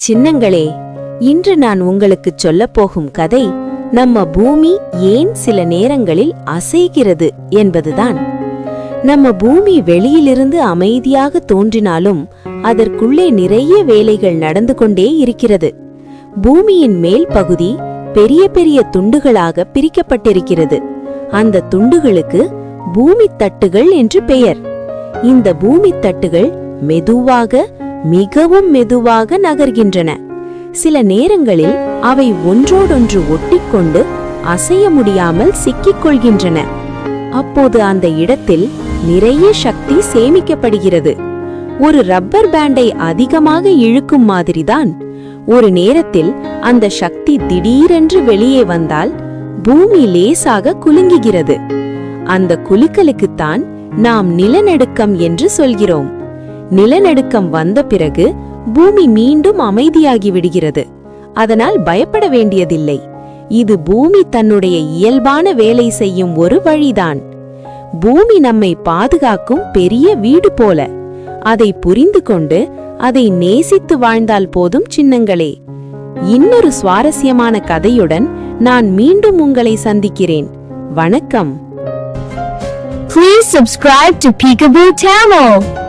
சின்னங்களே, இன்று நான் உங்களுக்குச் சொல்லப் போகும் கதை நம்ம பூமி ஏன் சில நேரங்களில் அசைகிறது என்பதுதான். நம்ம பூமி வெளியிலிருந்து அமைதியாக தோன்றினாலும் அதற்குள்ளே நிறைய வேலைகள் நடந்து கொண்டே இருக்கிறது. பூமியின் மேல் பகுதி பெரிய பெரிய துண்டுகளாக பிரிக்கப்பட்டிருக்கிறது. அந்த துண்டுகளுக்கு பூமித் தட்டுகள் என்று பெயர். இந்த பூமித் தட்டுகள் மெதுவாக, மிகவும் மெதுவாக நகர்கின்றன. சில நேரங்களில் அவை ஒன்றோடொன்று ஒட்டிக்கொண்டு அசைய முடியாமல் சிக்கிக் கொள்கின்றன. அப்போது அந்த இடத்தில் நிறைய சக்தி சேமிக்கப்படுகிறது. ஒரு ரப்பர் பேண்டை அதிகமாக இழுக்கும் மாதிரிதான் ஒரு நேரத்தில் அந்த சக்தி திடீரென்று வெளியே வந்தால் பூமி லேசாக குலுங்குகிறது. அந்த குலுக்கலுக்குத்தான் நாம் நிலநடுக்கம் என்று சொல்கிறோம். நிலநடுக்கம் வந்த பிறகு பூமி மீண்டும் அமைதியாகி விடுகிறது. அதனால் பயப்பட வேண்டியதில்லை. இது பூமி தன்னுடைய இயல்பான வேலை செய்யும் ஒரு வழிதான். பூமி நம்மை பாதுகாக்கும் பெரிய வீடு போல. அதை புரிந்து கொண்டு அதை நேசித்து வாழ்ந்தால் போதும் சின்னங்களே. இன்னொரு சுவாரஸ்யமான கதையுடன் நான் மீண்டும் உங்களை சந்திக்கிறேன். வணக்கம். Please subscribe to Peekaboo Tamil.